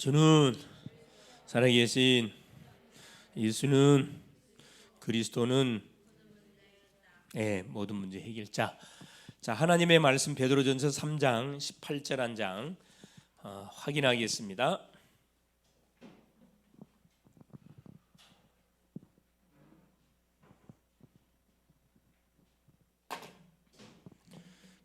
저는 살아계신 예수는 그리스도는 모든 문제 해결자. 자, 하나님의 말씀 베드로전서 3장 18절 한 장 확인하겠습니다.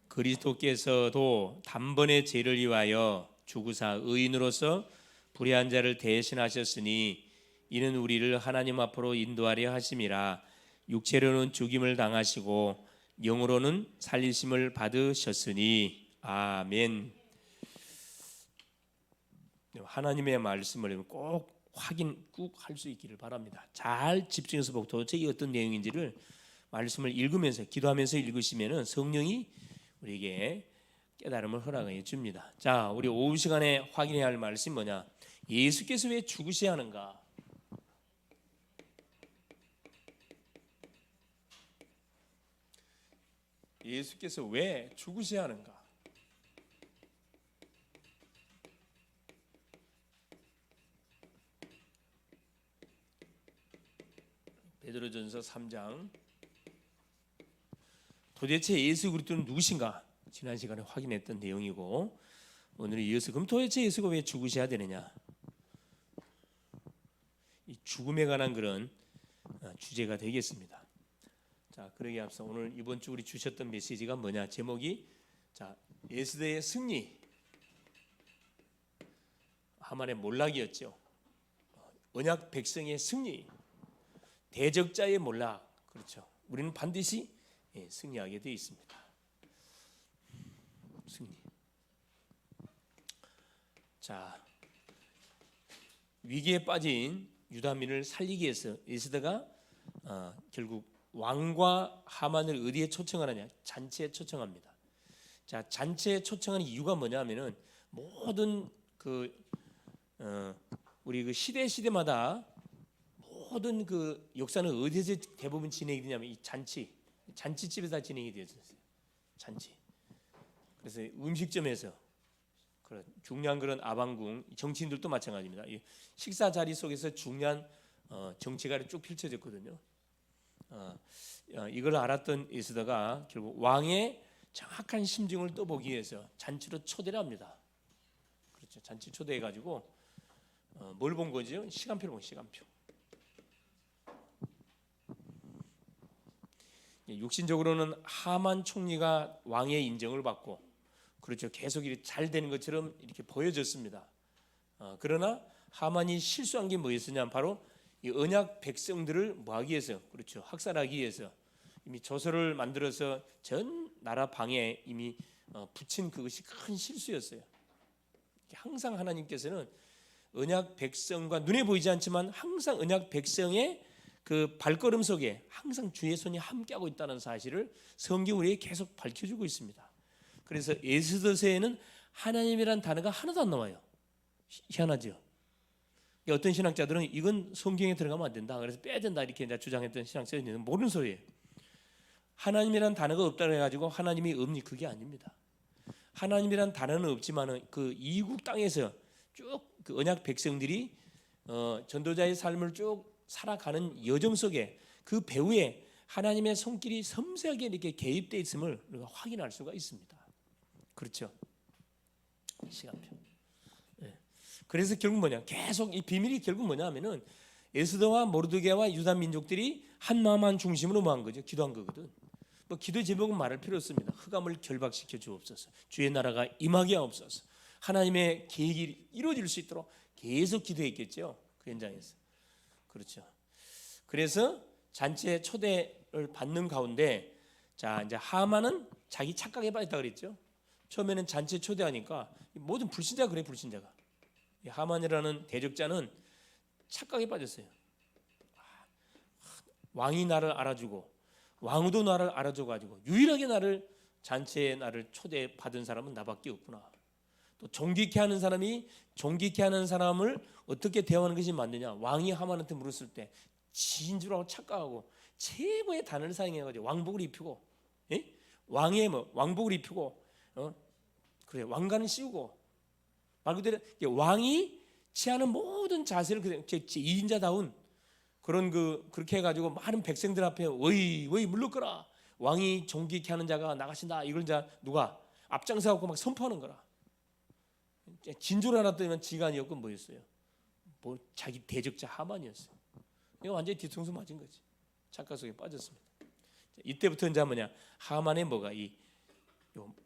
그리스도께서도 단번에 죄를 위하여 죽으사 의인으로서 불의한 자를 대신하셨으니 이는 우리를 하나님 앞으로 인도하려 하심이라. 육체로는 죽임을 당하시고 영으로는 살리심을 받으셨으니. 아멘. 하나님의 말씀을 꼭 확인 꾹 할 수 있기를 바랍니다. 잘 집중해서 보고 도대체 이 어떤 내용인지를 말씀을 읽으면서 기도하면서 읽으시면은 성령이 우리에게 깨달음을 허락해 줍니다. 자, 우리 오후 시간에 확인해야 할 말씀이 뭐냐? 예수께서 왜 죽으셔야 하는가? 예수께서 왜 죽으셔야 하는가? 베드로전서 3장. 도대체 예수 그리스도는 누구신가? 지난 시간에 확인했던 내용이고, 오늘은 이어서 그럼 도대체 예수가 왜 죽으셔야 되느냐? 이 죽음에 관한 그런 주제가 되겠습니다. 자, 그러기에 앞서 오늘 이번 주 우리 주셨던 메시지가 뭐냐? 제목이 예수의 승리. 하만의 몰락이었죠. 언약 백성의 승리. 대적자의 몰락. 그렇죠. 우리는 반드시 승리하게 되어 있습니다. 승리. 자, 위기에 빠진 유다민을 살리기 위해서 에스더가 결국 왕과 하만을 어디에 초청하느냐? 잔치에 초청합니다. 자, 잔치에 초청하는 이유가 뭐냐면은 모든 우리 그 시대마다 모든 그 역사는 어디서 대부분 진행이 되냐면 이 잔치집에서 진행이 되었어요. 잔치. 그래서 음식점에서 그런 중요한 그런 아방궁, 정치인들도 마찬가지입니다. 이 식사 자리 속에서 중요한 정치가 쭉 펼쳐졌거든요. 이걸 알았던 에스더가 결국 왕의 정확한 심증을 떠보기 위해서 잔치로 초대를 합니다. 그렇죠. 잔치 초대해 가지고 뭘 본 거죠? 시간표를 본 시간표. 육신적으로는 하만 총리가 왕의 인정을 받고, 그렇죠, 계속 이렇게 잘 되는 것처럼 이렇게 보여졌습니다. 그러나 하만이 실수한 게 뭐였느냐? 바로 이 언약 백성들을 뭐하기 위해서, 그렇죠, 학살하기 위해서 이미 조서를 만들어서 전 나라 방에 이미 붙인 그것이 큰 실수였어요. 항상 하나님께서는 언약 백성과 눈에 보이지 않지만 항상 언약 백성의 그 발걸음 속에 항상 주의 손이 함께하고 있다는 사실을 성경 우리에게 계속 밝혀주고 있습니다. 그래서 에스더서에는 하나님이란 단어가 하나도 안 나와요. 희한하죠. 어떤 신학자들은 이건 성경에 들어가면 안 된다, 그래서 빼야 된다, 이렇게 주장했던 신학자들이 있는데 모르는 소리예요. 하나님이란 단어가 없다고 해가지고 하나님이 없니? 그게 아닙니다. 하나님이란 단어는 없지만 그 이국 땅에서 쭉 그 언약 백성들이 전도자의 삶을 쭉 살아가는 여정 속에 그 배후에 하나님의 손길이 섬세하게 이렇게 개입되어 있음을 우리가 확인할 수가 있습니다. 그렇죠? 시간표. 그래서 결국 뭐냐? 계속 이 비밀이 결국 뭐냐면은 에스더와 모르드게와 유다 민족들이 한 마음 한 중심으로 뭐 한 거죠? 기도한 거거든. 뭐 기도 제목은 말할 필요 없습니다. 흑암을 결박시켜 주옵소서. 주의 나라가 임하게 하옵소서. 하나님의 계획이 이루어질 수 있도록 계속 기도했겠죠. 그 현장에서. 그렇죠. 그래서 잔치에 초대를 받는 가운데, 자, 이제 하만은 자기 착각에 빠졌다 그랬죠. 처음에는 잔치에 초대하니까 모든 불신자가 그래, 불신자가. 하만이라는 대적자는 착각에 빠졌어요. 왕이 나를 알아주고 왕도 나를 알아줘가지고 유일하게 나를 잔치에 나를 초대받은 사람은 나밖에 없구나. 또 존귀케 하는 사람이 존귀케 하는 사람을 어떻게 대하는 것이 맞느냐? 왕이 하만한테 물었을 때 지인 줄 알고 착각하고 최고의 단어를 사용해가지고 왕복을 입히고, 왕의 왕복을 입히고, 그래 왕관을 씌우고, 말 그대로 왕이 취하는 모든 자세를 그냥 제 2인자다운 그런 그렇게 해가지고 많은 백성들 앞에 어이 물러거라, 왕이 존귀케 하는 자가 나가신다, 이걸 자 누가 앞장서갖고 막 선포하는 거라. 진주를 하나 뜨면 지간이었고 뭐였어요? 뭐 자기 대적자 하만이었어요. 이거 완전히 뒤통수 맞은 거지. 착각 속에 빠졌습니다. 이때부터 이제 뭐냐, 하만의 뭐가 이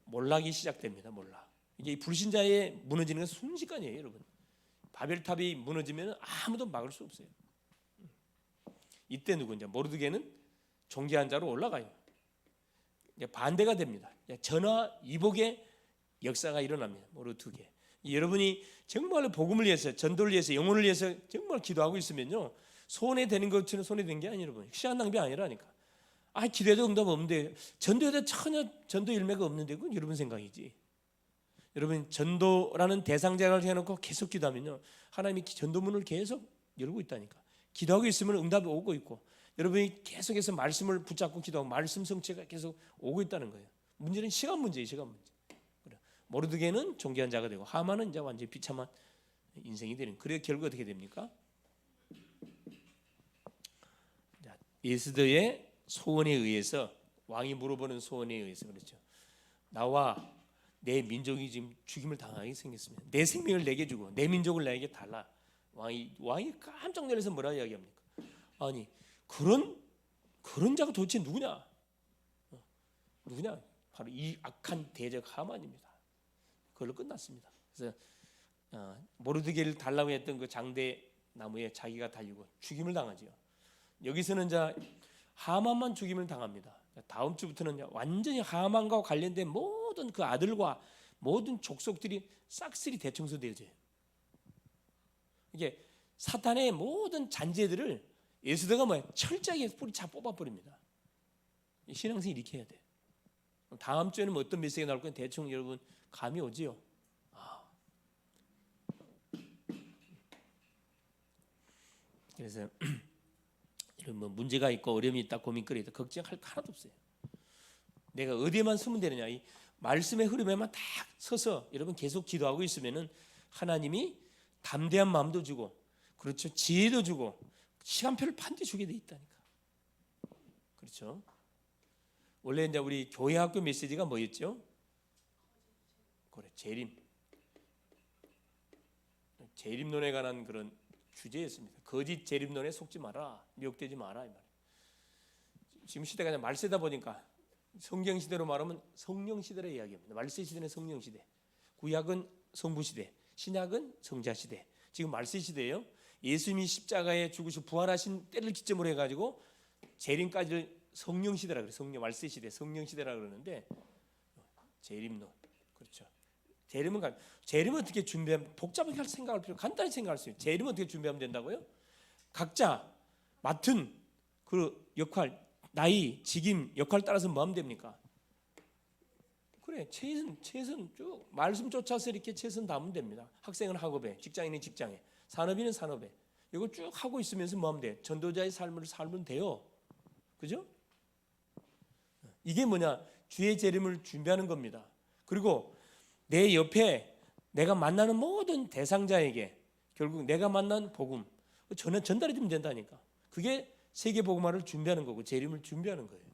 몰락이 시작됩니다. 몰락. 이게 이 불신자의 무너지는 건 순식간이에요, 여러분. 바벨탑이 무너지면 아무도 막을 수 없어요. 이때 누구 이제 모르드게는 존귀한 자로 올라가요. 이제 반대가 됩니다. 전화 이복의 역사가 일어납니다. 모르드게. 여러분이 정말 복음을 위해서, 전도를 위해서, 영혼을 위해서 정말 기도하고 있으면요, 손에 되는 것처럼 손에 된 게 아니에요, 여러분. 시간 낭비 아니라니까. 기도해도 응답 없는데, 전도해도 전혀 전도 열매가 없는데, 그건 여러분 생각이지. 여러분, 전도라는 대상자를 해놓고 계속 기도하면요, 하나님이 전도문을 계속 열고 있다니까. 기도하고 있으면 응답이 오고 있고, 여러분이 계속해서 말씀을 붙잡고 기도하고 말씀 성취가 계속 오고 있다는 거예요. 문제는 시간 문제예요, 시간 문제. 모르드게는 존귀한 자가 되고, 하만은 이제 완전히 비참한 인생이 되는. 그래 결국 어떻게 됩니까? 에스더의 소원에 의해서, 왕이 물어보는 소원에 의해서, 그렇죠, 나와 내 민족이 지금 죽임을 당하게 생겼습니다. 내 생명을 내게 주고 내 민족을 내게 달라. 왕이 깜짝 놀라서 뭐라 이야기합니까? 아니, 그런 자가 도대체 누구냐? 누구냐? 바로 이 악한 대적 하만입니다. 그걸로 끝났습니다. 그래서 모르드게를 달라고 했던 그 장대 나무에 자기가 달리고 죽임을 당하지요. 여기서는 자 하만만 죽임을 당합니다. 다음 주부터는 완전히 하만과 관련된 모든 그 아들과 모든 족속들이 싹쓸이 대청소되어져요. 이게 사탄의 모든 잔재들을 에스더가 철저하게 뿌리차 뽑아버립니다. 신앙생활 이렇게 해야 돼. 다음 주에는 뭐 어떤 메시지가 나올 건 대충 여러분 감이 오지요. 그래서 이런 뭐 문제가 있고 어려움이 있다, 고민거리 있다, 걱정할 거 하나도 없어요. 내가 어디에만 서면 되느냐, 이 말씀의 흐름에만 딱 서서 여러분 계속 기도하고 있으면은 하나님이 담대한 마음도 주고, 그렇죠, 지혜도 주고 시간표를 반드시 주게 돼 있다니까. 그렇죠. 원래 이제 우리 교회 학교 메시지가 뭐였죠? 그래, 재림론에 관한 그런 주제였습니다. 거짓 재림론에 속지 마라, 미혹되지 마라, 이 말. 지금 시대가 그냥 말세다 보니까 성경 시대로 말하면 성령 시대라 이야기합니다. 말세 시대는 성령 시대, 구약은 성부 시대, 신약은 성자 시대. 지금 말세 시대예요. 예수님이 십자가에 죽으시고 부활하신 때를 기점으로 해가지고 재림까지를 성령 시대라 그래. 성령 말세 시대, 성령 시대라 그러는데 재림론, 그렇죠. 재림은 어떻게 준비하면, 복잡하게 생각할 필요, 간단히 생각할 수 있어요. 재림은 어떻게 준비하면 된다고요? 각자 맡은 그 역할, 나이, 직임, 역할 따라서 뭐 하면 됩니까? 그래, 최선 쭉 말씀 쫓아서 이렇게 최선 다하면 됩니다. 학생은 학업에, 직장인은 직장에, 산업인은 산업에. 이걸 쭉 하고 있으면서 뭐 하면 돼? 전도자의 삶을 살면 돼요. 그죠? 이게 뭐냐? 주의 재림을 준비하는 겁니다. 그리고 내 옆에 내가 만나는 모든 대상자에게 결국 내가 만난 복음 전달해 주면 된다니까. 그게 세계 복음화를 준비하는 거고 재림을 준비하는 거예요.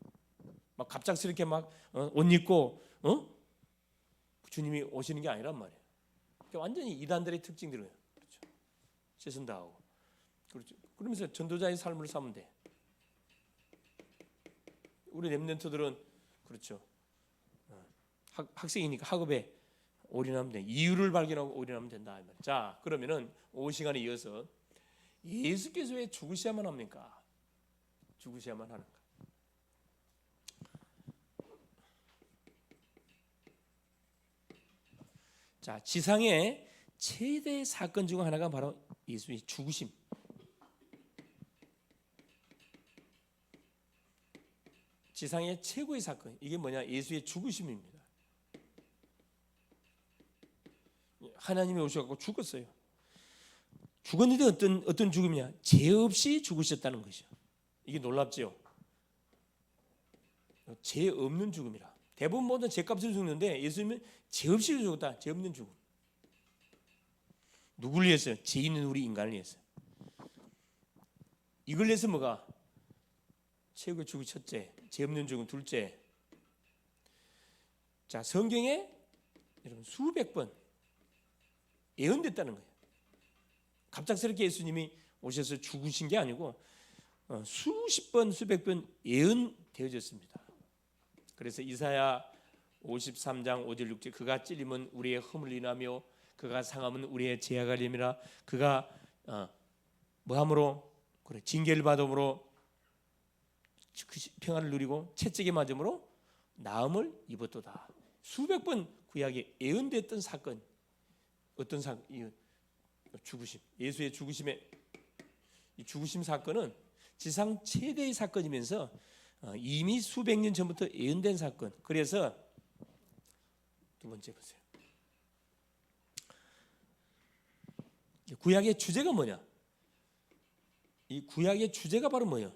막 갑작스럽게 막 옷 입고 주님이 오시는 게 아니란 말이에요. 완전히 이단들의 특징들이에요. 그렇죠. 최선 다하고, 그렇죠. 그러면서 전도자의 삶을 사면 돼. 우리 렘넌트들은 그렇죠. 학생이니까 학업에 올인하면 돼. 이유를 발견하고 올인하면 된다. 자, 그러면은 오후 시간에 이어서 예수께서 왜 죽으셔야만 합니까? 죽으셔야만 하는가? 자, 지상의 최대 사건 중 하나가 바로 예수의 죽으심. 지상의 최고의 사건, 이게 뭐냐? 예수의 죽으심입니다. 하나님이 오셔서 죽었어요. 죽었는데 어떤 죽음이냐? 죄 없이 죽으셨다는 것이죠. 이게 놀랍죠? 죄 없는 죽음이라. 대부분 모든 죄값을 죽는데 예수님은 죄 없이 죽었다. 죄 없는 죽음. 누구를 위해서요? 죄 있는 우리 인간을 위해서. 이걸 위해서 뭐가? 최후의 죽음 첫째, 죄 없는 죽음 둘째. 자, 성경에 여러분 수백 번 예언됐다는 거예요. 갑작스럽게 예수님이 오셔서 죽으신 게 아니고 수십 번 수백 번 예언되어졌습니다. 그래서 이사야 53장 5절 6절 그가 찔림은 우리의 허물 인하며 그가 상함은 우리의 죄악을 림이라 그가 뭐함으로 그래 징계를 받음으로 평안을 누리고 채찍에 맞음으로 나음을 입었도다. 수백 번 구약에 예언됐던 사건. 어떤 사건? 죽으심. 예수의 죽으심의 이 죽으심 사건은 지상 최대의 사건이면서 이미 수백 년 전부터 예언된 사건. 그래서 두 번째 보세요. 구약의 주제가 뭐냐? 이 구약의 주제가 바로 뭐예요?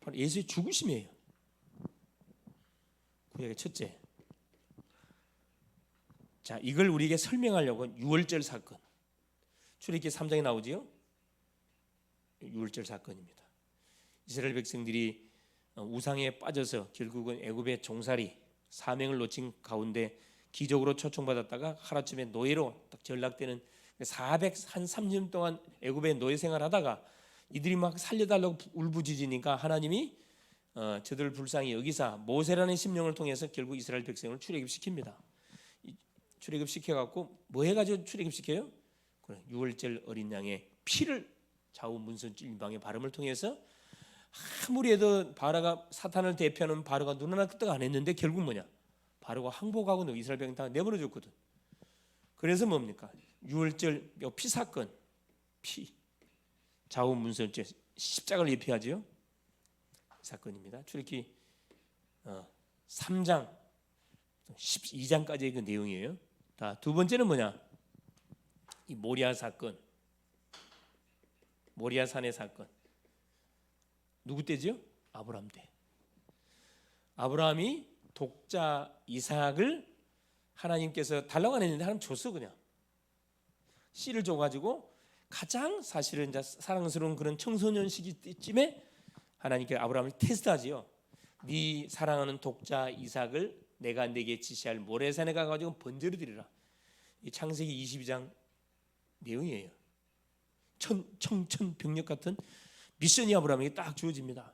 바로 예수의 죽으심이에요. 구약의 첫째. 자, 이걸 우리에게 설명하려고 유월절 사건. 출애굽기 3장에 나오지요. 유월절 사건입니다. 이스라엘 백성들이 우상에 빠져서 결국은 애굽의 종살이 사명을 놓친 가운데 기적으로 초청받았다가 하루아침에 노예로 딱 전락되는 430년 동안 애굽의 노예 생활하다가 이들이 막 살려달라고 울부짖으니까 하나님이 저들을 불쌍히 여기사 모세라는 심령을 통해서 결국 이스라엘 백성을 출애굽시킵니다. 출애굽시켜갖고 뭐 해가지고 출애굽시켜요? 유월절 어린 양의 피를 좌우 문선 찔림방의 발음을 통해서 아무리 해도 바로가 사탄을 대표하는 바로가 눈 하나 끄떡 안 했는데 결국 뭐냐? 바로가 항복하고 이스라엘 백성 다 내버려줬거든. 그래서 뭡니까? 유월절 피 사건, 피 좌우 문선죄 십자가를 예표하지요. 사건입니다. 출애굽기 3장 12장까지의 그 내용이에요. 두 번째는 뭐냐? 이 모리아 사건, 모리아 산의 사건. 누구 때죠? 아브라함 때. 아브라함이 독자 이삭을 하나님께서 달라고 안 했는데 하나님 줬어. 그냥 씨를 줘가지고 가장 사실은 이제 사랑스러운 그런 청소년 시기쯤에 하나님께 아브라함을 테스트하지요. 네 사랑하는 독자 이삭을 내가 네게 지시할 모래산에 가가지고 번제로 드리라. 이 창세기 22장 내용이에요. 청천벽력 같은 미션이 아브라함에게 딱 주어집니다.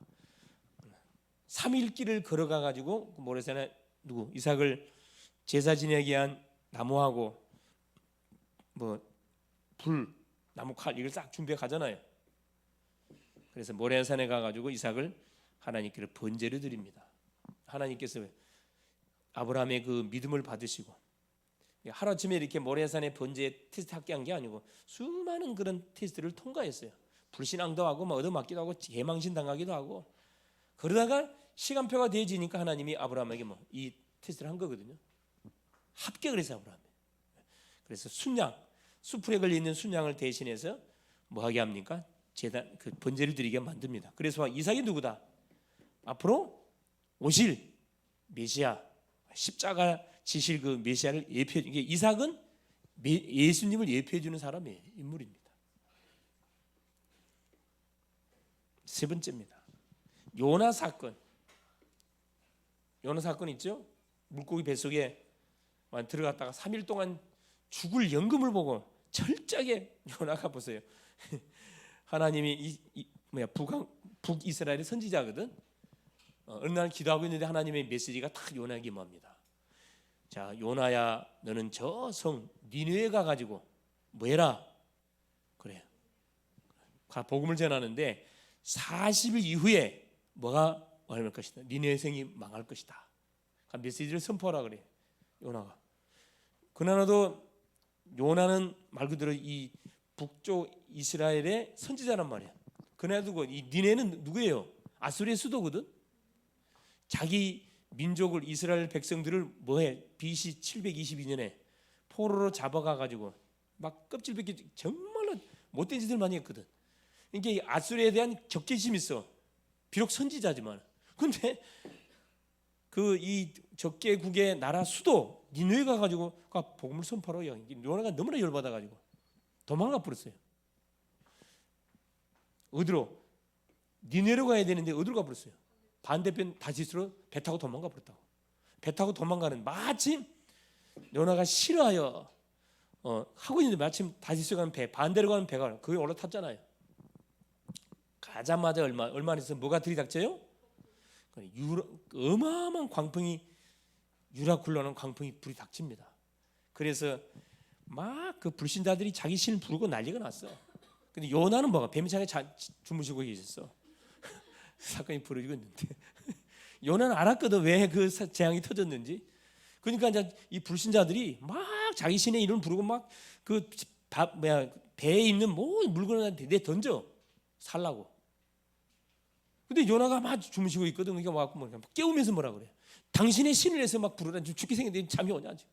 3일 길을 걸어가가지고 모래산에 누구 이삭을 제사 지내기 위한 나무하고 뭐 불, 나무 칼 이걸 딱 준비해 가잖아요. 그래서 모래산에 가가지고 이삭을 하나님께 번제로 드립니다. 하나님께서 아브라함의 그 믿음을 받으시고 하루아침에 이렇게 모래산에 번제 테스트 합격한 게 아니고 수많은 그런 테스트를 통과했어요. 불신앙도 하고 뭐 얻어맞기도 하고 개망신 당하기도 하고 그러다가 시간표가 되어지니까 하나님이 아브라함에게 뭐 이 테스트를 한 거거든요. 합격을 해서 아브라함이. 그래서 순양 수풀에 걸려 있는 순양을 대신해서 뭐 하게 합니까? 제단 그 번제를 드리게 만듭니다. 그래서 이삭이 누구다? 앞으로 오실 메시아 십자가 지실 그 메시아를 예표해 주는 게 이삭은 예수님을 예표해 주는 사람이에요. 인물입니다. 세 번째입니다. 요나 사건. 요나 사건 있죠? 물고기 뱃속에 들어갔다가 3일 동안 죽을 연금을 보고 철저하게 요나가 보세요. 하나님이 북이스라엘의 선지자거든. 어느 날 기도하고 있는데 하나님의 메시지가 딱 요나에게 뭡니다. 자, 요나야, 너는 저 성 니느웨 가가지고 뭐해라? 그래. 복음을 전하는데 40일 이후에 뭐가 할 것이다. 니느웨 성이 망할 것이다. 메시지를 선포하라 그래. 요나가. 그러나도 요나는 말 그대로 이 북쪽 이스라엘의 선지자란 말이야. 그래도 이 니느웨는 누구예요? 아수리의 수도거든. 자기 민족을 이스라엘 백성들을 뭐해? BC 722년에 포로로 잡아가 가지고 막 껍질 벗기 정말로 못된 짓을 많이 했거든. 이게 아수리에 대한 적개심이 있어. 비록 선지자지만. 근데 그 이 적개국의 나라 수도 니느웨 가 가지고 복음을 선포하러 요나가 너무나 열받아 가지고 도망가 버렸어요. 어디로? 니네로 가야 되는데 어디로 가버렸어요? 반대편 다시스로 배 타고 도망가 버렸다고. 배 타고 도망가는 마침 요나가 싫어하여 하고 있는데 마침 다시스로 가는 배, 반대로 가는 배가 거기 올라탔잖아요. 가자마자 얼마 안 있어 뭐가 들이닥쳐요? 어마어마한 광풍이, 유라 굴러오는 광풍이 불이 닥칩니다. 그래서 막 그 불신자들이 자기 신을 부르고 난리가 났어. 근데 요나는 뭐가 뱀장에 주무시고 계셨어. 사건이 벌어지고 있는데 요나는 알았거든 왜 그 재앙이 터졌는지. 그러니까 이제 이 불신자들이 막 자기 신의 이름을 부르고 막 그 배에 있는 모든 물건을 내 던져 살라고. 근데 요나가 막 주무시고 있거든. 그러니까 와갖고 뭐 깨우면서 뭐라 그래? 당신의 신을 해서 막 부르라. 죽게 생겼는데 잠이 오냐 지금.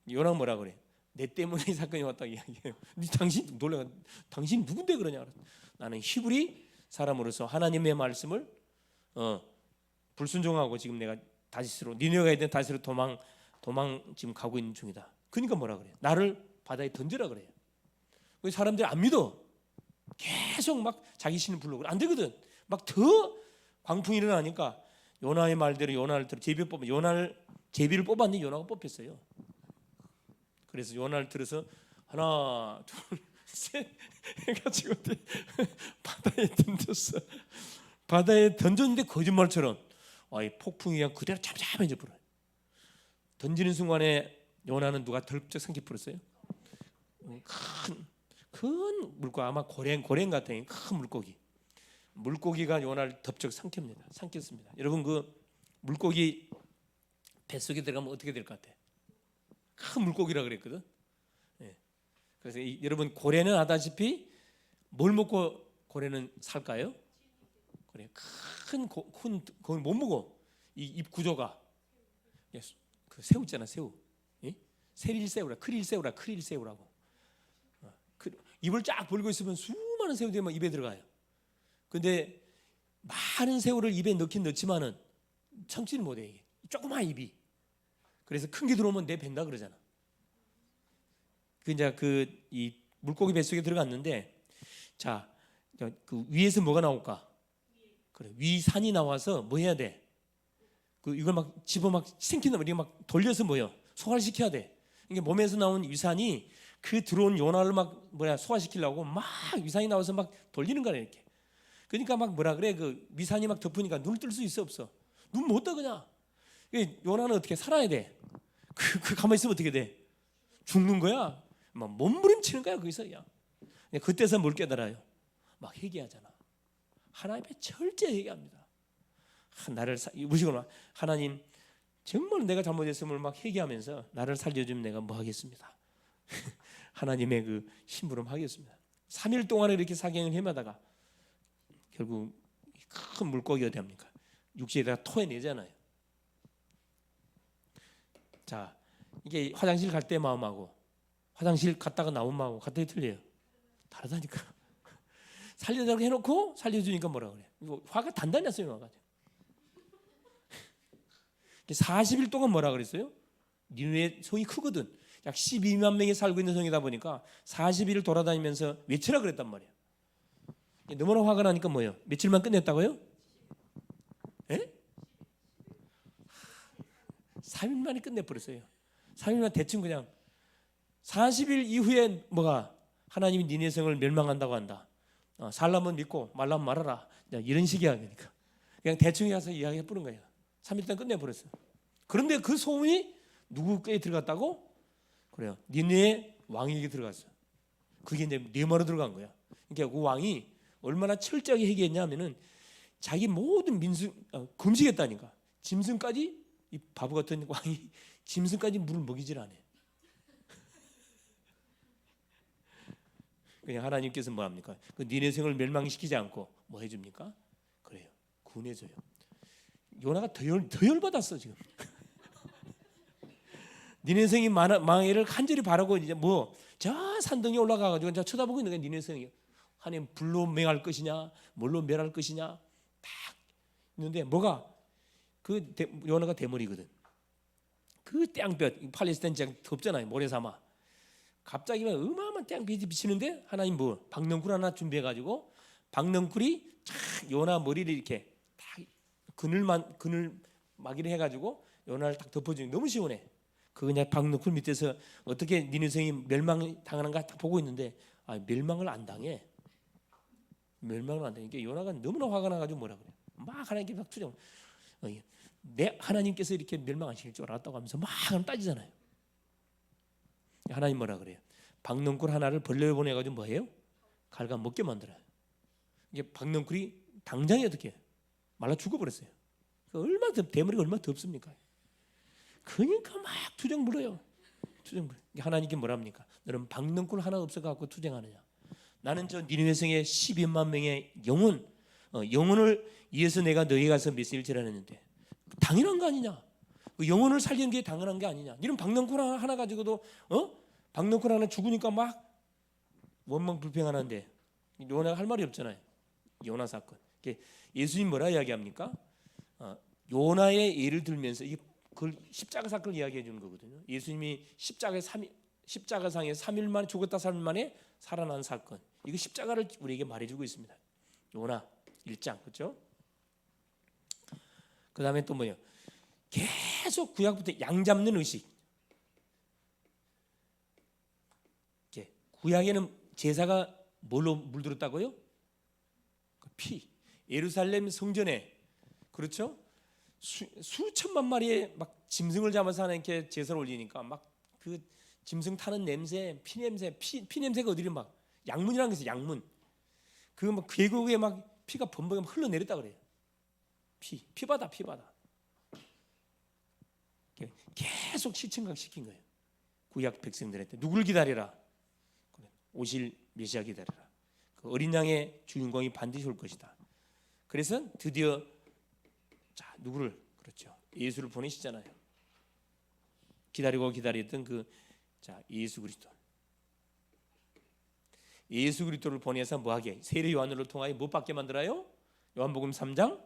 요나가 뭐라 그래? 내 때문에 이 사건이 왔다고 이야기해요. 당신 놀라. 당신 누군데 그러냐? 나는 히브리 사람으로서 하나님의 말씀을 불순종하고 지금 내가 다시스로 니네가 가야 되는 다시스로 도망 지금 가고 있는 중이다. 그러니까 뭐라 그래? 나를 바다에 던지라 그래요. 사람들이 안 믿어. 계속 막 자기 신을 불러. 안 되거든. 막 더 광풍이 일어나니까 요나의 말대로 요나를 들어 제비를 뽑았는데 요나가 뽑혔어요. 그래서 요나를 들어서 하나 둘 셋 해가지고 바다에 던졌어. 바다에 던졌는데 거짓말처럼 이 폭풍이 그냥 그대로 잠잠해져 버려요. 던지는 순간에 요나는 누가 덜쩍 삼켜 버렸어요. 큰 물고기, 아마 고랭 같은 큰 물고기가 요나를 덥적 삼켰습니다. 여러분 그 물고기 뱃속에 들어가면 어떻게 될 것 같아? 큰 물고기라 그랬거든. 네. 그래서 여러분 고래는 아다시피 뭘 먹고 고래는 살까요? 그래 큰 거기 못 먹어. 이 입 구조가 그 새우 있잖아 새우. 예? 크릴새우라고. 입을 쫙 벌고 있으면 수많은 새우들이 막 입에 들어가요. 근데 많은 새우를 입에 넣긴 넣지만은 참지는 못해 이게. 조그만 입이. 그래서 큰 게 들어오면 내 벤다 그러잖아. 그 이제 이 물고기 뱃속에 들어갔는데 자, 그 위에서 뭐가 나올까? 그래 위산이 나와서 뭐 해야 돼? 이걸 막 집어 막 생긴다 이렇게 막 돌려서 소화시켜야 돼. 이게 몸에서 나온 위산이 그 들어온 요나를 막 소화시키려고 막 위산이 나와서 막 돌리는 거야 이렇게. 그러니까 막 뭐라 그래 그 위산이 막 덮으니까 눈을 뜰 수 있어 없어? 눈 못 떠 그냥. 요나는 어떻게 살아야 돼? 가만히 있으면 어떻게 돼? 죽는 거야. 막 몸부림치는 거야 거기서 그냥. 그때서 뭘 깨달아요? 막 회개하잖아. 하나님 앞에 철저히 회개합니다. 나를 무시거나 하나님 정말 내가 잘못했음을 막 회개하면서 나를 살려주면 내가 뭐 하겠습니다. 하나님의 그 심부름 하겠습니다. 3일 동안에 이렇게 사경을 헤매다가 결국 큰 물고기 어디 합니까? 육지에다가 토해내잖아요. 자, 이게 화장실 갈 때 마음하고 화장실 갔다가 나온 마음하고 같이 틀려요. 다르다니까. 살려달라고 해놓고 살려주니까 뭐라 그래? 이거 화가 단단히 났어요. 화가. 40일 동안 뭐라 그랬어요? 니느웨 성이 크거든. 약 12만 명이 살고 있는 성이다 보니까 40일을 돌아다니면서 외치라 그랬단 말이야. 너무나 화가 나니까 뭐예요? 며칠만 끝냈다고요? 예? 3일 만에 끝내버렸어요. 3일만 대충 그냥 40일 이후에 뭐가 하나님이 니네 성을 멸망한다고 한다. 살라면 믿고 말라면 말아라. 이런 식이야. 그러니까 그냥 대충 가서 이야기해 보는 거예요. 3일 동안 끝내버렸어요. 그런데 그 소문이 누구 꾀에 들어갔다고? 그래요. 니네 왕에게 들어갔어요. 그게 내 말로 들어간 거야. 그러니까 그 왕이 얼마나 철저하게 회개했냐면은 자기 모든 금식했다니까. 짐승까지 이 바보 같은 왕이 짐승까지 물을 먹이질 않아요. 그냥 하나님께서 뭐 합니까? 그 니네 성을 멸망시키지 않고 뭐 해줍니까? 그래요. 구원해줘요. 요나가 더 열받았어 지금. 니네 성이 망하기를 간절히 바라고 이제 저 산등에 올라가가지고 이제 쳐다보고 있는 거야. 니네 성이 하나님 불로 맹할 것이냐, 뭘로 멸할 것이냐 딱 있는데 뭐가 요나가 대머리거든. 그 땅볕 팔레스타인 지역 덥잖아요. 모래 삼아 갑자기 막 어마어마한 땡빛이 비치는데 하나님 뭐 박넝쿨 하나 준비해가지고 박넝쿨이 촥 요나 머리를 이렇게 딱 그늘 막이를 해가지고 요나를 딱 덮어주니 너무 시원해. 그 그냥 박넝쿨 밑에서 어떻게 니느성이 멸망 당하는가 딱 보고 있는데 멸망을 안 당해. 멸망을 안 당해. 요나가 너무나 화가 나가지고 뭐라 그래. 막 하나님께 막 투정. 내 하나님께서 이렇게 멸망하실 줄 알았다고 하면서 막 따지잖아요. 하나님 뭐라 그래요? 박넝쿨 하나를 벌레를 보내가지고 뭐해요? 갈가 먹게 만들어요. 이게 박넝쿨이 당장에 어떻게 말라 죽어버렸어요. 얼마나 대머리가 얼마나 덥습니까? 그러니까 막 투정 불어요. 투정 불어. 하나님께 뭐랍니까? 너는 박넝쿨 하나 없어갖고 투정하느냐? 나는 저 니느웨 성의 12만 명의 영혼을 위해서 내가 너희 가서 메시지를 전했는데 당연한 거 아니냐? 그 영혼을 살리는 게 당연한 게 아니냐? 너는 박넝쿨 하나 가지고도 박넝쿨 하나 죽으니까 막 원망 불평하는데 요나가 할 말이 없잖아요. 요나 사건. 예수님 뭐라 이야기합니까? 요나의 예를 들면서 이게 그걸 십자가 사건을 이야기해 주는 거거든요. 예수님이 십자가상에 3일 만에 죽었다 3일 만에 살아난 사건. 이거 십자가를 우리에게 말해주고 있습니다. 요나 1장 그렇죠? 그 다음에 또 뭐예요? 계속 구약부터 양 잡는 의식. 구약에는 제사가 뭘로 물들었다고요? 피. 예루살렘 성전에 그렇죠? 수천만 마리의 막 짐승을 잡아서 하나님께 제사를 올리니까 막 그 짐승 타는 냄새, 피 냄새가 어디를 막 양문이라는 게 있어요. 양문. 그 막 계곡에 막 피가 범벅에 흘러내렸다 그래요. 피바다. 계속 시청각 시킨 거예요. 구약 백성들한테 누굴 기다리라? 오실 메시아 기다리라. 그 어린 양의 주인공이 반드시 올 것이다. 그래서 드디어 누구를 그렇죠? 예수를 보내시잖아요. 기다리던 예수 그리스도. 예수 그리스도를 보내서 뭐하게? 세례 요한을 통하여 못 받게 만들어요? 요한복음 3장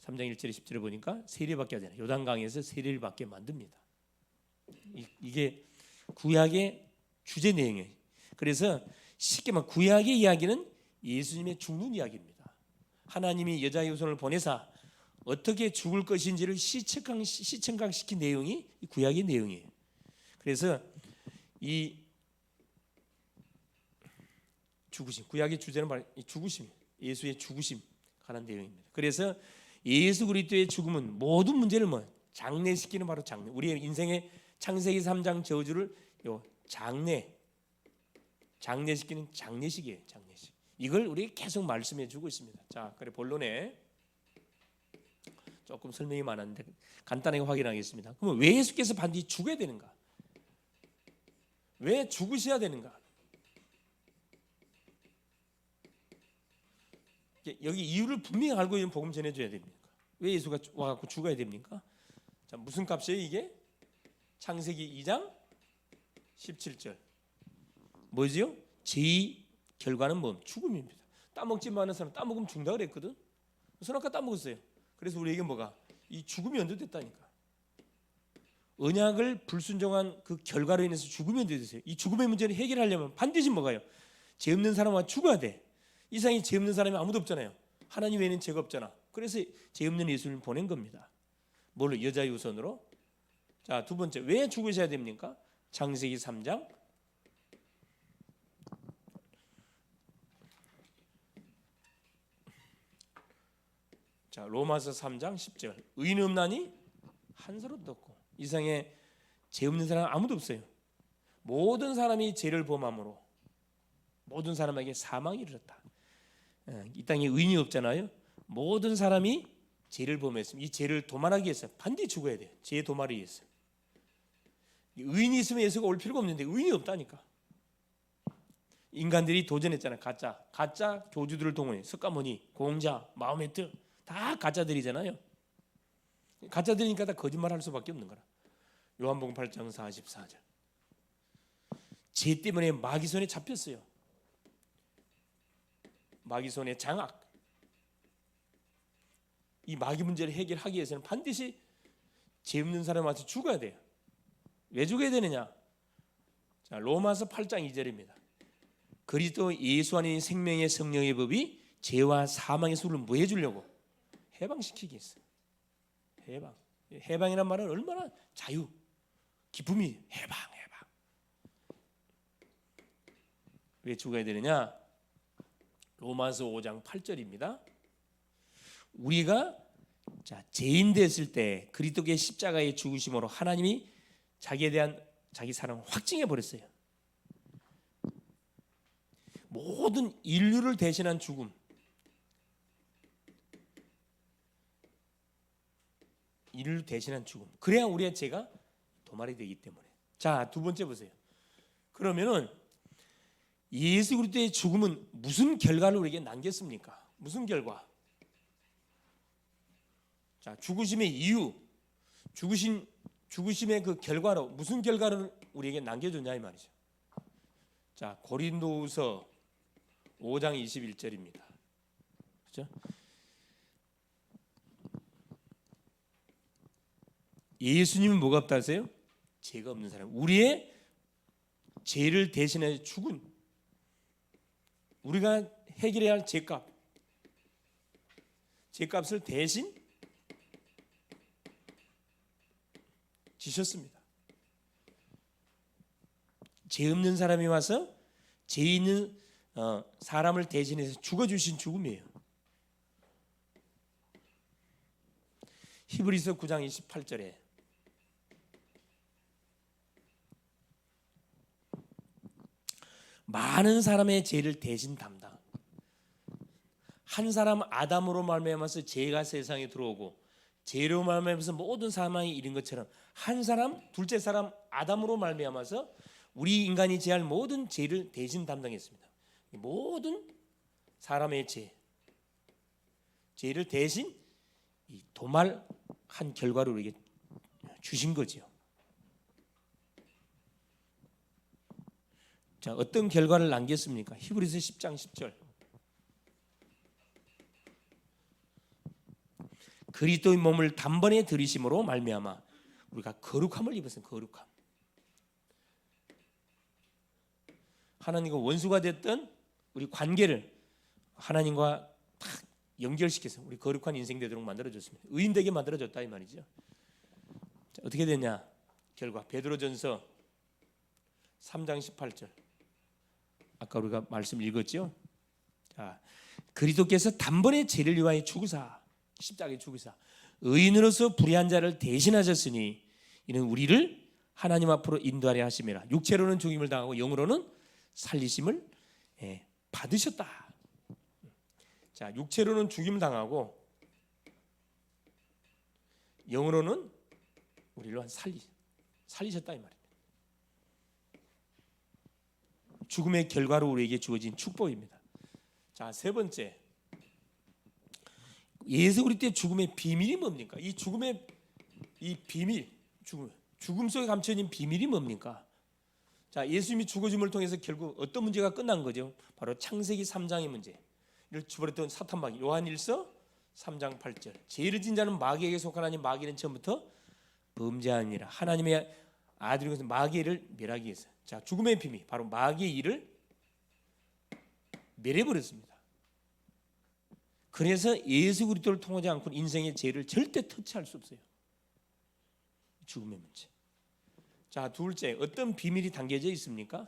1절에 10절에 보니까 세례받게 하잖아요. 요단강에서 세례를 받게 만듭니다. 이게 구약의 주제 내용이에요. 그래서 쉽게 말하면 구약의 이야기는 예수님의 죽는 이야기입니다. 하나님이 여자의 후손을 보내사 어떻게 죽을 것인지를 시청각시킨 내용이 구약의 내용이에요. 그래서 이 죽으심, 구약의 주제는 바로 죽으심, 예수의 죽으심 관한 내용입니다. 그래서 예수 그리스도의 죽음은 모든 문제를 장례시키는 바로 장례. 우리의 인생의 창세기 3장 저주를 장례시키는 장례식이에요. 장례식. 이걸 우리에게 계속 말씀해 주고 있습니다. 자, 그래 본론에 조금 설명이 많았는데 간단하게 확인하겠습니다. 그러면 왜 예수께서 반드시 죽어야 되는가? 왜 죽으셔야 되는가? 여기 이유를 분명히 알고 있는 복음 전해줘야 됩니까? 왜 예수가 와갖고 죽어야 됩니까? 자, 무슨 값이에요 이게? 창세기 2장 17절. 뭐지요? 죄의 결과는 뭐? 죽음입니다. 따먹지 마는 사람 따먹으면 죽는다 그랬거든. 선악과 따먹었어요. 그래서 우리에게 뭐가? 이 죽음이 연도됐다니까. 언약을 불순종한 그 결과로 인해서 죽음이 연도됐어요. 이 죽음의 문제를 해결하려면 반드시 뭐가요? 죄 없는 사람은 죽어야 돼. 이 세상에 죄 없는 사람이 아무도 없잖아요. 하나님 외에는 죄가 없잖아. 그래서 죄 없는 예수님을 보낸 겁니다. 뭘로? 여자의 후손으로. 자, 두 번째, 왜 죽으셔야 됩니까? 창세기 3장 자, 로마서 3장 10절. 의인 없나니 한 사람도 없고. 이 세상에 죄 없는 사람 아무도 없어요. 모든 사람이 죄를 범함으로 모든 사람에게 사망이 이르렀다. 이 땅에 의인이 없잖아요. 모든 사람이 죄를 범했습니다. 이 죄를 도말하기 위해서 반드시 죽어야 돼요. 죄의 도말을 위해서. 의인이 있으면 예수가 올 필요가 없는데 의인이 없다니까. 인간들이 도전했잖아요. 가짜 교주들을 동원해 석가모니, 공자, 마호메트 다 가짜들이잖아요. 가짜들이니까 다 거짓말할 수밖에 없는 거라. 요한복음 8장 44절. 죄 때문에 마귀 손에 잡혔어요. 마귀 손의 장악. 이 마귀 문제를 해결하기 위해서는 반드시 죄 없는 사람한테 죽어야 돼요. 왜 죽어야 되느냐? 자, 로마서 8장 2절입니다. 그리스도 예수 안에 생명의 성령의 법이 죄와 사망의 수를 뭐 해주려고? 해방시키기 했어요. 해방. 해방이란 말은 얼마나 자유, 기쁨이 해방. 왜 죽어야 되느냐? 로마서 5장 8절입니다. 우리가 죄인 됐을 때 그리스도의 십자가의 죽으심으로 하나님이 자기에 대한 자기 사랑을 확증해 버렸어요. 모든 인류를 대신한 죽음, 인류를 대신한 죽음. 그래야 우리의 죄가 도말이 되기 때문에. 자, 두 번째 보세요. 그러면은 예수 그리스도의 죽음은 무슨 결과를 우리에게 남겼습니까? 무슨 결과? 자, 죽으심의 이유, 죽으심의 그 결과로 무슨 결과를 우리에게 남겨줬냐 이 말이죠. 자, 고린도후서 5장 21절입니다. 그렇죠? 예수님은 뭐가 없다 하세요? 죄가 없는 사람. 우리의 죄를 대신해 죽은, 우리가 해결해야 할 죄값을 대신 지셨습니다. 죄 없는 사람이 와서 죄 있는 사람을 대신해서 죽어주신 죽음이에요. 히브리서 9장 28절에 많은 사람의 죄를 대신 담당. 한 사람 아담으로 말미암아서 죄가 세상에 들어오고 죄로 말미암아서 모든 사망이 이른 것처럼 한 사람, 둘째 사람 아담으로 말미암아서 우리 인간이 제할 모든 죄를 대신 담당했습니다. 모든 사람의 죄를 대신 도말한 결과를 우리에게 주신 거죠. 자, 어떤 결과를 남겼습니까? 히브리서 10장 10절. 그리스도의 몸을 단번에 들이심으로 말미암아 우리가 거룩함을 입었어요. 거룩함. 하나님과 원수가 됐던 우리 관계를 하나님과 딱 연결시켜서 우리 거룩한 인생 되도록 만들어줬습니다. 의인되게 만들어줬다 이 말이죠. 자, 어떻게 되냐? 결과 베드로전서 3장 18절. 아까 우리가 말씀 읽었죠? 자, 그리스도께서 단번에 죄를 위하여 죽으사, 십자가에 죽으사 의인으로서 불의한 자를 대신하셨으니 이는 우리를 하나님 앞으로 인도하려 하심이라. 육체로는 죽임을 당하고 영으로는 살리심을 받으셨다. 자, 육체로는 죽임을 당하고 영으로는 우리를 살리셨다 이 말입니다. 죽음의 결과로 우리에게 주어진 축복입니다. 자, 세 번째, 예수 그리스도의 죽음의 비밀이 뭡니까? 이 죽음의 이 비밀, 죽음 속에 감춰 있는 비밀이 뭡니까? 자, 예수님이 죽어짐을 통해서 결국 어떤 문제가 끝난 거죠? 바로 창세기 3장의 문제. 이를 주버렸던 사탄 마귀. 요한일서 3장 8절. 죄를 진 자는 마귀에게 속하나니 마귀는 처음부터 범죄하니라. 하나님의 아들인 것은 마귀를 멸하기 위해서. 자, 죽음의 비밀, 바로 마귀의 일을 멸해버렸습니다. 그래서 예수 그리스도를 통하지 않고는 인생의 죄를 절대 터치할 수 없어요. 죽음의 문제. 자, 둘째, 어떤 비밀이 담겨져 있습니까?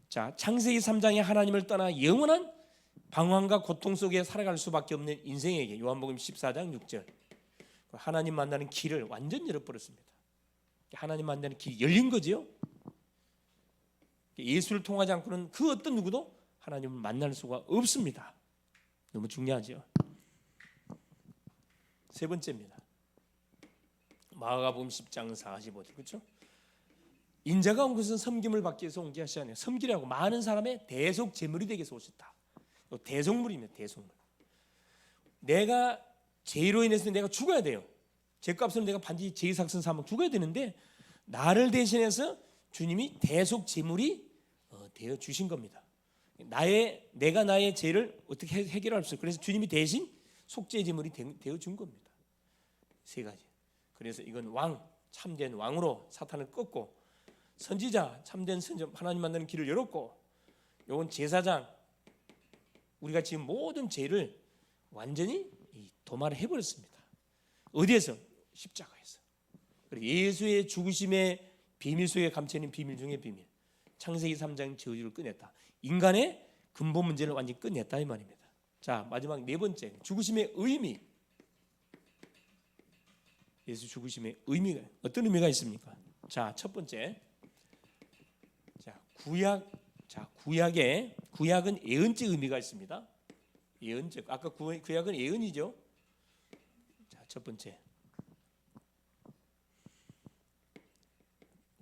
자, 창세기 3장에 하나님을 떠나 영원한 방황과 고통 속에 살아갈 수밖에 없는 인생에게 요한복음 14장 6절 하나님 만나는 길을 완전 열어버렸습니다. 하나님 만나는 길이 열린 거죠. 예수를 통하지 않고는 그 어떤 누구도 하나님을 만날 수가 없습니다. 너무 중요하죠. 세 번째입니다. 마가복음 10장 45절 그렇죠? 인자가 온 것은 섬김을 받기 위해서 온 게 아니라 섬기라고 많은 사람의 대속 제물이 되게 해서 오셨다. 대속물입니다. 대속물. 내가 죄로 인해서 내가 죽어야 돼요. 죄값은 내가 반드시 제사상 삼아 죽어야 되는데 나를 대신해서 주님이 대속 제물이 되어 주신 겁니다. 내가 나의 죄를 어떻게 해결할 수 없어요. 그래서 주님이 대신 속죄 제물이 되어 준 겁니다. 세 가지. 그래서 이건 참된 왕으로 사탄을 꺾고 선지자, 참된 선지자, 하나님 만나는 길을 열었고, 요건 제사장, 우리가 지금 모든 죄를 완전히 도말을 해버렸습니다. 어디에서? 십자가에서. 그리고 예수의 죽으심의 비밀 속에 감춰있는 비밀 중에 비밀, 창세기 3장 저주를 끝냈다. 인간의 근본 문제를 완전히 끝냈다 이 말입니다. 자, 마지막 네 번째, 죽으심의 의미. 예수 죽으심의 의미가 어떤 의미가 있습니까? 자, 첫 번째, 구약은 예언적 의미가 있습니다. 예언적. 아까 구약은 예언이죠. 자, 첫 번째.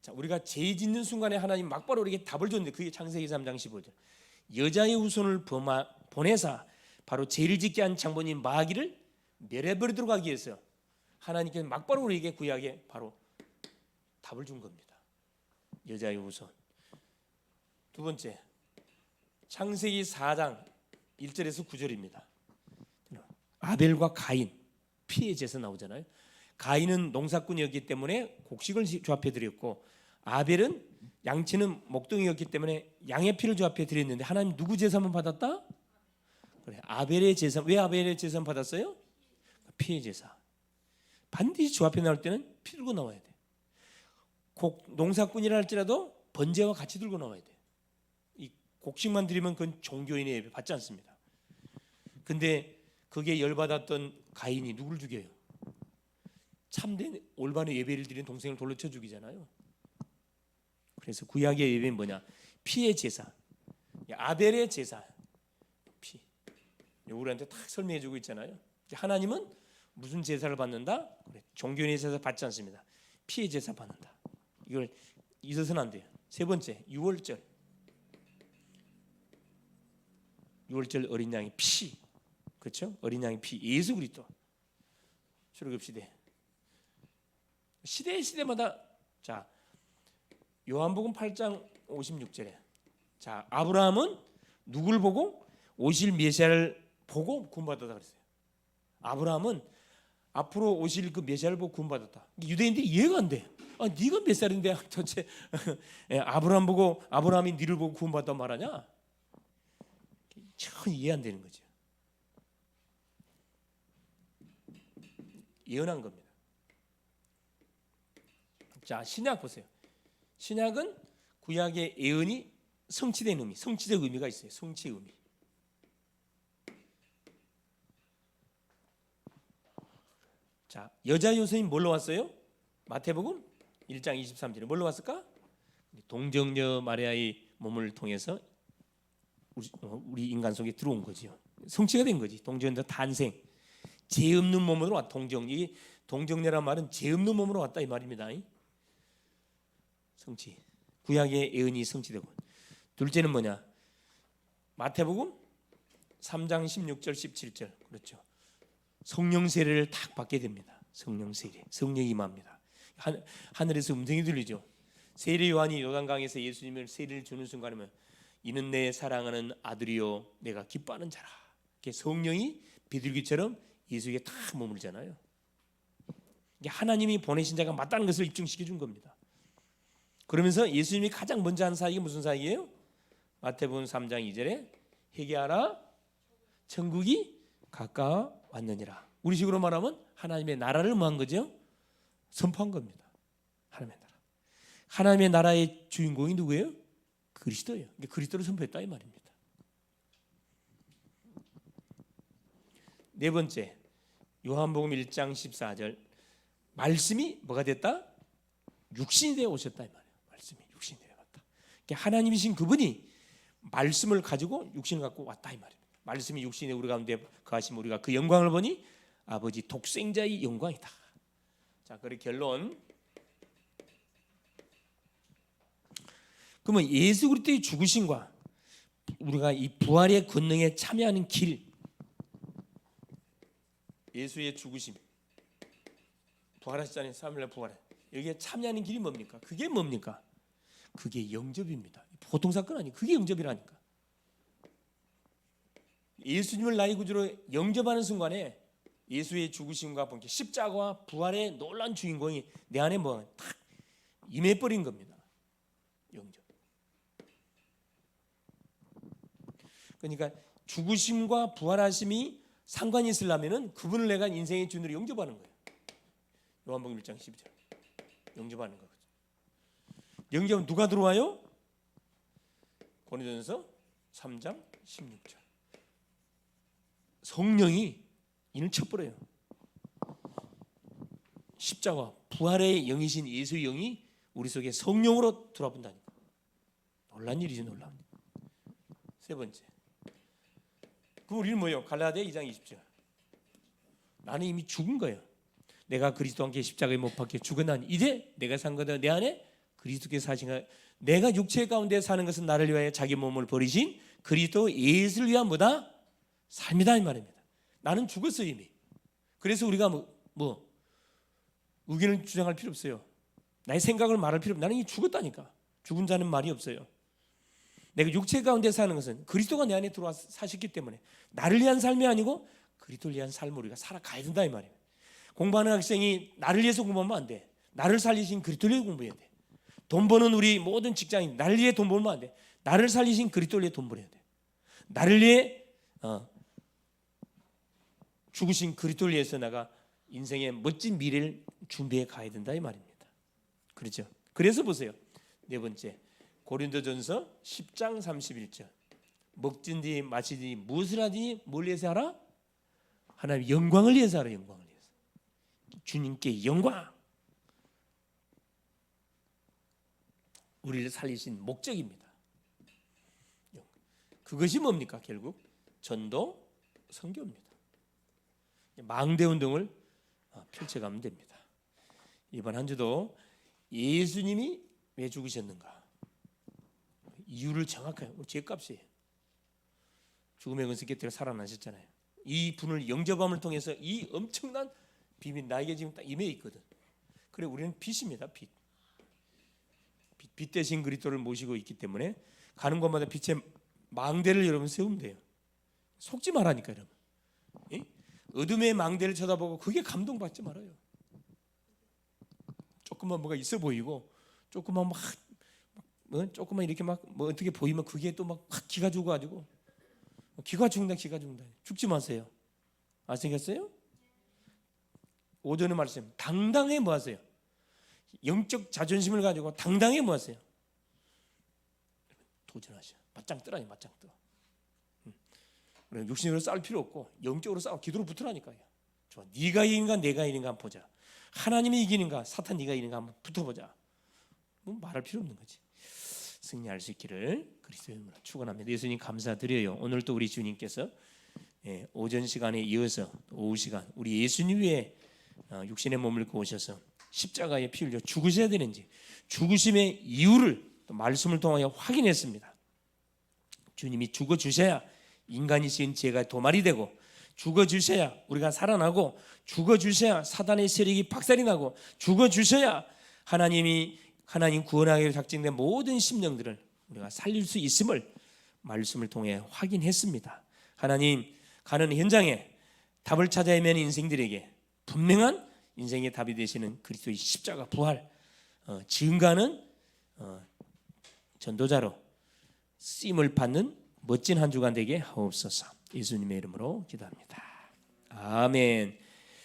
자, 우리가 죄 짓는 순간에 하나님 막바로 우리에게 답을 줬는데 그게 창세기 3장 15절. 여자의 후손을 보내사 바로 죄를 짓게 한 장본인 마귀를 멸해버리도록 하기 위해서 하나님께서 막바로 우리에게 구약에 바로 답을 준 겁니다. 여자의 후손. 두 번째, 창세기 4장 1절에서 9절입니다. 아벨과 가인, 피의 제사 나오잖아요. 가인은 농사꾼이었기 때문에 곡식을 조합해 드렸고, 아벨은 양치는 목동이었기 때문에 양의 피를 조합해 드렸는데 하나님 누구 제사만 받았다? 그래, 아벨의 제사. 왜 아벨의 제사만 받았어요? 피의 제사. 반드시 조합해 나올 때는 피 들고 나와야 돼. 농사꾼이라 할지라도 번제와 같이 들고 나와야 돼. 이 곡식만 드리면 그건 종교인의 예배 받지 않습니다. 근데 그게 열받았던 가인이 누구를 죽여요? 참된 올바른 예배를 드리는 동생을 돌로 쳐 죽이잖아요. 그래서 구약의 예배는 뭐냐? 피의 제사. 아벨의 제사. 피. 우리한테 딱 설명해 주고 있잖아요. 하나님은 무슨 제사를 받는다? 그래, 종교인의 제사 받지 않습니다. 피의 제사 받는다. 이걸 잊어서는 안 돼요. 세 번째, 유월절. 유월절 어린 양의 피. 그렇죠? 어린 양의 피. 예수 그리스도. 출애굽 시대. 시대마다, 자, 요한복음 8장 56절에, 자, 아브라함은 누굴 보고? 오실 메시아를 보고 구원받았다 그랬어요. 아브라함은 앞으로 오실 그 메시아를 보고 구원받았다. 유대인들이 이해가 안 돼. 네가 몇 살인데 도대체 아브라함 보고, 아브라함이 니를 보고 구원받았단 말하냐? 전 이해 안 되는 거죠. 예언한 겁니다. 자, 신약 보세요. 신약은 구약의 예언이 성취된 의미, 성취적 의미가 있어요. 성취의 의미. 자, 여자 요셉이 뭘로 왔어요? 마태복음 1장 23절에 뭘로 왔을까? 동정녀 마리아의 몸을 통해서 우리 인간 속에 들어온 거지요. 성취가 된 거지. 동정녀 탄생. 죄 없는 몸으로 왔다. 동정녀란 말은 죄 없는 몸으로 왔다 이 말입니다. 성취. 구약의 예언이 성취되고. 둘째는 뭐냐? 마태복음 3장 16절 17절. 그렇죠. 성령 세례를 딱 받게 됩니다. 성령 세례. 성령이 임합니다. 하늘에서 음성이 들리죠. 세례 요한이 요단강에서 예수님을 세례를 주는 순간이면 이는 내 사랑하는 아들이요 내가 기뻐하는 자라. 이렇게 성령이 비둘기처럼 예수에게 딱 머물잖아요. 이게 하나님이 보내신 자가 맞다는 것을 입증시켜 준 겁니다. 그러면서 예수님이 가장 먼저 한 사역이 무슨 사역이에요? 마태복음 3장 2절에 회개하라 천국이 가까워 왔느니라. 우리식으로 말하면 하나님의 나라를 뭐한 거죠? 선포한 겁니다. 하나님의 나라. 하나님의 나라의 주인공이 누구예요? 그리스도예요. 그리스도를 선포했다 이 말입니다. 네 번째, 요한복음 1장 14절. 말씀이 뭐가 됐다? 육신이 되어 오셨다 이 말이에요. 말씀이 육신이 되어 왔다. 하나님이신 그분이 말씀을 가지고 육신을 갖고 왔다 이 말입니다. 말씀이 육신에 우리 가운데 거하시면 우리가 그 영광을 보니 아버지 독생자의 영광이다. 자, 그리고 결론. 그러면 예수 그리스도의 죽으심과 우리가 이 부활의 권능에 참여하는 길, 예수의 죽으심, 부활하시잖아요. 3일날 부활해. 여기에 참여하는 길이 뭡니까? 그게 뭡니까? 그게 영접입니다. 보통 사건 아니에요. 그게 영접이라니까. 예수님을 나의 구주로 영접하는 순간에 예수의 죽으심과 십자가와 부활의 놀라운 주인공이 내 안에 딱 임해버린 겁니다. 그러니까 죽으심과 부활하심이 상관이 있으려면은 그분을 내가 인생의 주인으로 영접하는 거예요. 요한복음 1장 12절 영접하는 거거든요. 영접은 누가 들어와요? 고린도전서 3장 16절 성령이 이는 쳐버려요. 십자가 부활의 영이신 예수의 영이 우리 속에 성령으로 들어와 본다니까. 놀란 일이죠. 놀라운 일. 세 번째, 그럼 우리는 뭐예요? 갈라디아 2장 20절 나는 이미 죽은 거예요. 내가 그리스도와 함께 십자가에 못 박혀 죽었나니 이제 내가 산 거다. 내 안에 그리스도께서 사신 것. 내가 육체 가운데 사는 것은 나를 위하여 자기 몸을 버리신 그리스도 예수를 위한 뭐다? 삶이다 이 말입니다. 나는 죽었어요 이미. 그래서 우리가 뭐 의견을 주장할 필요 없어요. 나의 생각을 말할 필요 없어요. 나는 이미 죽었다니까. 죽은 자는 말이 없어요. 내가 육체 가운데 사는 것은 그리스도가 내 안에 들어와 사셨기 때문에 나를 위한 삶이 아니고 그리스도를 위한 삶을 우리가 살아가야 된다 이 말이에요. 공부하는 학생이 나를 위해서 공부하면 안 돼. 나를 살리신 그리스도를 위해 공부해야 돼. 돈 버는 우리 모든 직장인 나를 위해 돈 벌면 안 돼. 나를 살리신 그리스도를 위해 돈 벌어야 돼. 나를 위해 죽으신 그리스도를 위해서 내가 인생의 멋진 미래를 준비해 가야 된다 이 말입니다. 그렇죠? 그래서 보세요. 네 번째 고린도전서 10장 31절 먹든지 마시든지 무엇을 하든지 뭘 위해서 하라? 하나님 영광을 위해서 하라. 영광을 위해서. 주님께 영광. 우리를 살리신 목적입니다. 그것이 뭡니까? 결국 전도 선교입니다. 망대 운동을 펼쳐가면 됩니다. 이번 한 주도 예수님이 왜 죽으셨는가? 이유를 정확하게 죄값이에요. 죽음의 근세 곁에 살아나셨잖아요. 이 분을 영접함을 통해서 이 엄청난 비밀 나에게 지금 딱 임해 있거든. 그래 우리는 빛입니다. 빛 대신 그리스도를 모시고 있기 때문에 가는 곳마다 빛의 망대를 여러분 세우면 돼요. 속지 말라니까 여러분. 예? 어둠의 망대를 쳐다보고 그게 감동받지 말아요. 조금만 뭐가 있어 보이고 조금만 조금만 이렇게 뭐 어떻게 보이면 그게 또 막 기가 죽어가지고 기가 죽는다 죽지 마세요. 아시겠어요? 오전에 말씀 당당히 뭐 하세요? 영적 자존심을 가지고 당당히 뭐 하세요? 도전하셔. 맞짱 뜨라니 맞짱 떠. 육신으로 싸울 필요 없고 영적으로 싸워 기도로 붙으라니까요. 좋아. 네가 이긴가 내가 이긴가 한번 보자. 하나님이 이기는가 사탄 네가 이기는가 한번 붙어보자. 뭐 말할 필요 없는 거지. 승리할 수 있기를 그리스도의 이름으로 축원합니다. 예수님 감사드려요. 오늘 또 우리 주님께서 오전 시간에 이어서 오후 시간 우리 예수님 위에 육신의 몸을 입고 오셔서 십자가에 피 흘려 죽으셔야 되는지 죽으심의 이유를 또 말씀을 통하여 확인했습니다. 주님이 죽어주셔야 인간이 지은 죄가 도말이 되고 죽어주셔야 우리가 살아나고 죽어주셔야 사단의 세력이 박살이 나고 죽어주셔야 하나님 구원하기로 작정된 모든 심령들을 우리가 살릴 수 있음을 말씀을 통해 확인했습니다. 하나님 가는 현장에 답을 찾아야 하는 인생들에게 분명한 인생의 답이 되시는 그리스도의 십자가 부활 증가하는 전도자로 쓰임을 받는 멋진 한 주간 되게 하옵소서. 예수님의 이름으로 기도합니다. 아멘.